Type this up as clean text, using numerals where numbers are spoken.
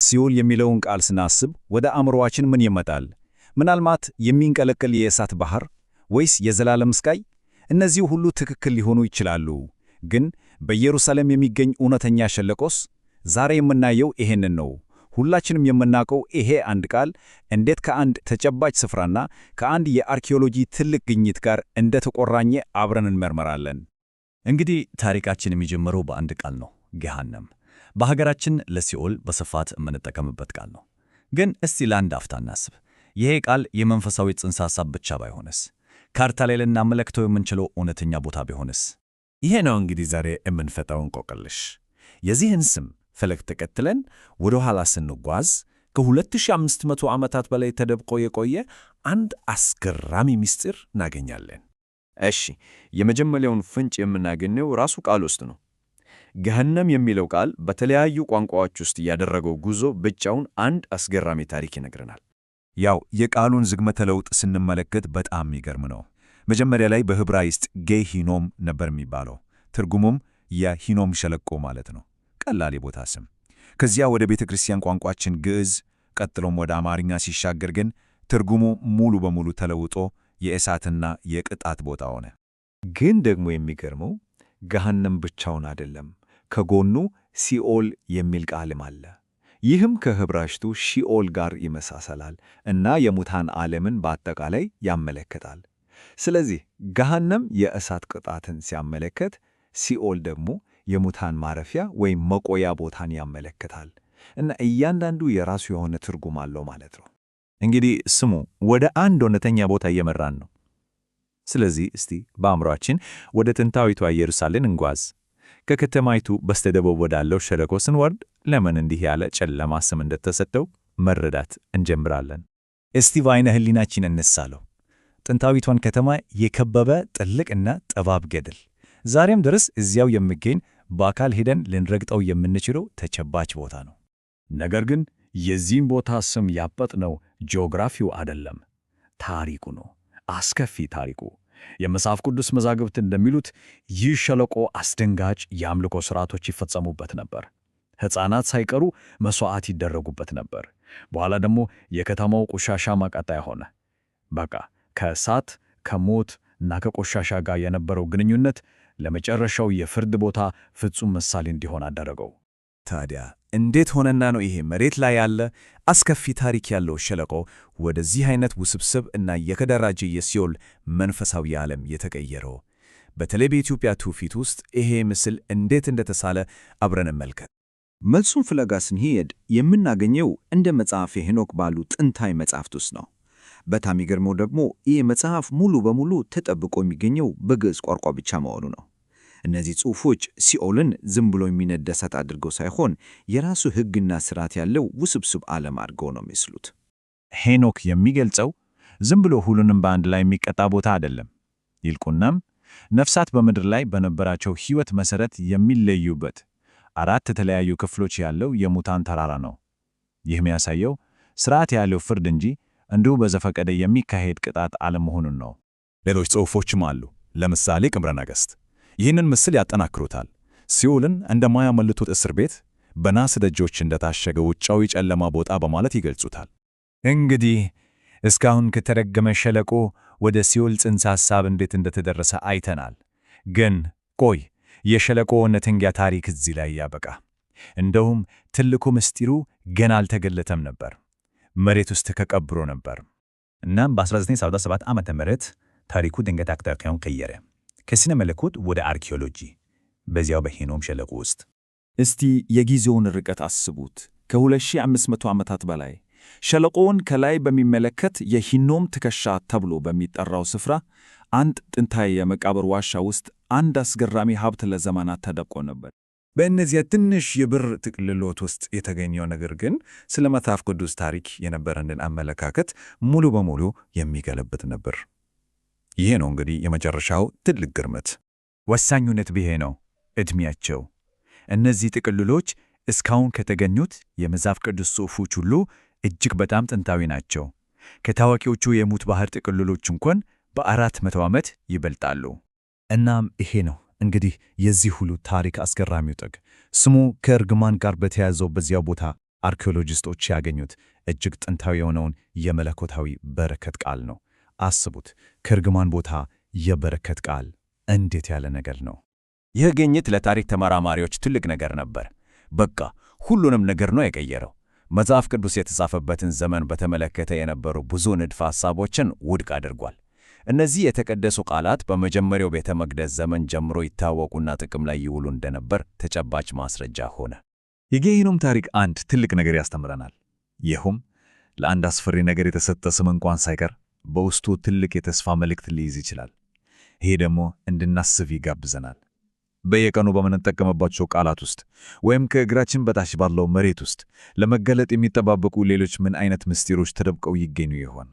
ሲኦል የሚለውን ቃል ስናስብ ወደ አእምሮአችን ምን ይመጣል? ምናልባት የሚንቀለቀል የእሳት ባህር ወይስ የዘላለም ስቃይ? እነዚህ ሁሉ ትክክል ሊሆኑ ይችላሉ። ግን በኢየሩሳሌም የሚገኝ እውነተኛ ሸለቆስ? ዛሬ የምናየው ይሄንን ነው። ሁላችንም የምናውቀው ይሄ አንድ ቃል እንዴት ከአንድ ተጨባጭ ስፍራና ከአንድ የአርኪኦሎጂ ትልቅ ግኝት ጋር እንደተቆራኘ አብረን እንመርመራለን። እንግዲህ ታሪካችን የሚጀምረው በአንድ ቃል ነው፣ ገሃነም። በሀገራችን ለሲኦል በስፋት የምንጠቀምበት ቃል ነው። ግን እስቲ ለአንድ አፍታ እናስብ። ይሄ ቃል የመንፈሳዊ ጽንሰ ሐሳብ ብቻ ባይሆንስ? ካርታ ላይ ልናመለክተው የምንችለው እውነተኛ ቦታ ቢሆንስ? ይሄ ነው እንግዲህ ዛሬ የምንፈታው እንቆቅልሽ። የዚህን ስም ፈለግ ተከትለን ወደ ኋላ ስንጓዝ ከ2500 ዓመታት በላይ ተደብቆ የቆየ አንድ አስገራሚ ምስጢር እናገኛለን። እሺ፣ የመጀመሪያውን ፍንጭ የምናገኘው ራሱ ቃል ውስጥ ነው። ገሃነም የሚለው ቃል በተለያዩ ቋንቋዎች ውስጥ ያደረገው ጉዞ ብቻውን አንድ አስገራሚ ታሪክ ይነግረናል። ያው የቃሉን ዝግመተ ለውጥ ስንመለከት በጣም የሚገርም ነው። መጀመሪያ ላይ በዕብራይስጥ ጌሂኖም ነበር የሚባለው። ትርጉሙም የሂኖም ሸለቆ ማለት ነው። ቀላል የቦታ ስም። ከዚያ ወደ ቤተ ክርስቲያን ቋንቋችን ግዕዝ፣ ቀጥሎም ወደ አማርኛ ሲሻገር ግን ትርጉሙ ሙሉ በሙሉ ተለውጦ የእሳትና የቅጣት ቦታ ሆነ። ግን ደግሞ የሚገርመው ገሃነም ብቻውን አይደለም፣ ከጎኑ ሲኦል የሚል ቃልም አለ። ይህም ከዕብራይስጡ ሺኦል ጋር ይመሳሰላል እና የሙታን ዓለምን በአጠቃላይ ያመለክታል። ስለዚህ ገሃነም የእሳት ቅጣትን ሲያመለክት፣ ሲኦል ደግሞ የሙታን ማረፊያ ወይም መቆያ ቦታን ያመለክታል። እና እያንዳንዱ የራሱ የሆነ ትርጉም አለው ማለት ነው። እንግዲህ ስሙ ወደ አንድ እውነተኛ ቦታ እየመራን ነው። ስለዚህ እስቲ በአእምሮአችን ወደ ጥንታዊቷ ኢየሩሳሌም እንጓዝ። ከከተማይቱ በስተደቡብ ወዳለው ሸለቆ ስንወርድ ለምን እንዲህ ያለ ጨለማ ስም እንደተሰጠው መረዳት እንጀምራለን። እስቲ በዓይነ ሕሊናችን እንሳለው። ጥንታዊቷን ከተማ የከበበ ጥልቅና ጠባብ ገደል፣ ዛሬም ድረስ እዚያው የሚገኝ በአካል ሄደን ልንረግጠው የምንችለው ተጨባጭ ቦታ ነው። ነገር ግን የዚህም ቦታ ስም ያበጥነው ጂኦግራፊው አይደለም፣ ታሪኩ ነው። አስከፊ ታሪኩ። የመጽሐፍ ቅዱስ መዛግብት እንደሚሉት ይህ ሸለቆ አስደንጋጭ የአምልኮ ሥርዓቶች ይፈጸሙበት ነበር። ሕፃናት ሳይቀሩ መሥዋዕት ይደረጉበት ነበር። በኋላ ደግሞ የከተማው ቆሻሻ ማቃጠያ ሆነ። በቃ ከእሳት ከሞት እና ከቆሻሻ ጋር የነበረው ግንኙነት ለመጨረሻው የፍርድ ቦታ ፍጹም ምሳሌ እንዲሆን አደረገው። ታዲያ እንዴት ሆነና ነው ይሄ መሬት ላይ ያለ አስከፊ ታሪክ ያለው ሸለቆ ወደዚህ አይነት ውስብስብ እና የተደራጀ የሲኦል መንፈሳዊ ዓለም የተቀየረው? በተለይ በኢትዮጵያ ትውፊት ውስጥ ይሄ ምስል እንዴት እንደተሳለ አብረን እንመልከት። መልሱን ፍለጋ ስንሄድ የምናገኘው እንደ መጽሐፈ ሄኖክ ባሉ ጥንታዊ መጻሕፍት ውስጥ ነው። በጣም የሚገርመው ደግሞ ይህ መጽሐፍ ሙሉ በሙሉ ተጠብቆ የሚገኘው በግዕዝ ቋንቋ ብቻ መሆኑ ነው። እነዚህ ጽሑፎች ሲኦልን ዝም ብሎ የሚነድ እሳት አድርገው ሳይሆን የራሱ ሕግና ሥርዓት ያለው ውስብስብ ዓለም አድርገው ነው የሚስሉት። ሄኖክ የሚገልጸው ዝም ብሎ ሁሉንም በአንድ ላይ የሚቀጣ ቦታ አይደለም። ይልቁንም ነፍሳት በምድር ላይ በነበራቸው ሕይወት መሠረት የሚለዩበት 4 የተለያዩ ክፍሎች ያለው የሙታን ተራራ ነው። ይህ የሚያሳየው ሥርዓት ያለው ፍርድ እንጂ እንዲሁ በዘፈቀደ የሚካሄድ ቅጣት አለመሆኑን ነው። ሌሎች ጽሑፎችም አሉ። ለምሳሌ ቅምረ ነገሥት ይህንን ምስል ያጠናክሩታል። ሲኦልን እንደማያመልጡት እስር ቤት፣ በናስ ደጆች እንደታሸገ ውጫዊ ጨለማ ቦታ በማለት ይገልጹታል። እንግዲህ እስካሁን ከተረገመ ሸለቆ ወደ ሲኦል ጽንሰ ሐሳብ እንዴት እንደተደረሰ አይተናል። ግን ቆይ፣ የሸለቆ እውነተኛ ታሪክ እዚህ ላይ ያበቃ? እንደውም ትልቁ ምስጢሩ ገና አልተገለጠም ነበር። መሬት ውስጥ ተቀብሮ ነበር። እናም በ1977 ዓመተ ምህረት ታሪኩ ድንገት አቅጣጫውን ቀየረ። ከሥነ መለኮት ወደ አርኪኦሎጂ፣ በዚያው በሄኖም ሸለቆ ውስጥ። እስቲ የጊዜውን ርቀት አስቡት። ከ2500 ዓመታት በላይ ሸለቆውን ከላይ በሚመለከት የሂኖም ትከሻ ተብሎ በሚጠራው ስፍራ አንድ ጥንታዊ የመቃብር ዋሻ ውስጥ አንድ አስገራሚ ሀብት ለዘመናት ተደብቆ ነበር። በእነዚያ ትንሽ የብር ጥቅልሎች ውስጥ የተገኘው ነገር ግን ስለ መጽሐፍ ቅዱስ ታሪክ የነበረንን አመለካከት ሙሉ በሙሉ የሚገለብጥ ነበር። ይሄ ነው እንግዲህ የመጨረሻው ትልቅ ግርምት። ወሳኙነት ይሄ ነው፣ ዕድሜያቸው። እነዚህ ጥቅልሎች እስካሁን ከተገኙት የመጽሐፍ ቅዱስ ጽሑፎች ሁሉ እጅግ በጣም ጥንታዊ ናቸው። ከታዋቂዎቹ የሙት ባሕር ጥቅልሎች እንኳን በ400 ዓመት ይበልጣሉ። እናም ይሄ ነው እንግዲህ የዚህ ሁሉ ታሪክ አስገራሚው ጥግ። ስሙ ከእርግማን ጋር በተያያዘው በዚያው ቦታ አርኪኦሎጂስቶች ያገኙት እጅግ ጥንታዊ የሆነውን የመለኮታዊ በረከት ቃል ነው። አስቡት፣ ከእርግማን ቦታ የበረከት ቃል! እንዴት ያለ ነገር ነው! ይህ ግኝት ለታሪክ ተመራማሪዎች ትልቅ ነገር ነበር። በቃ ሁሉንም ነገር ነው የቀየረው። መጽሐፍ ቅዱስ የተጻፈበትን ዘመን በተመለከተ የነበሩ ብዙ ንድፈ ሐሳቦችን ውድቅ አድርጓል። እነዚህ የተቀደሱ ቃላት በመጀመሪያው ቤተ መቅደስ ዘመን ጀምሮ ይታወቁና ጥቅም ላይ ይውሉ እንደነበር ተጨባጭ ማስረጃ ሆነ። የጌሄኖም ታሪክ አንድ ትልቅ ነገር ያስተምረናል። ይህም ለአንድ አስፈሪ ነገር የተሰጠ ስም እንኳን ሳይቀር በውስጡ ትልቅ የተስፋ መልእክት ሊይዝ ይችላል። ይሄ ደግሞ እንድናስብ ይጋብዘናል። በየቀኑ በምንጠቀምባቸው ቃላት ውስጥ ወይም ከእግራችን በታች ባለው መሬት ውስጥ ለመገለጥ የሚጠባበቁ ሌሎች ምን አይነት ምስጢሮች ተደብቀው ይገኙ ይሆን?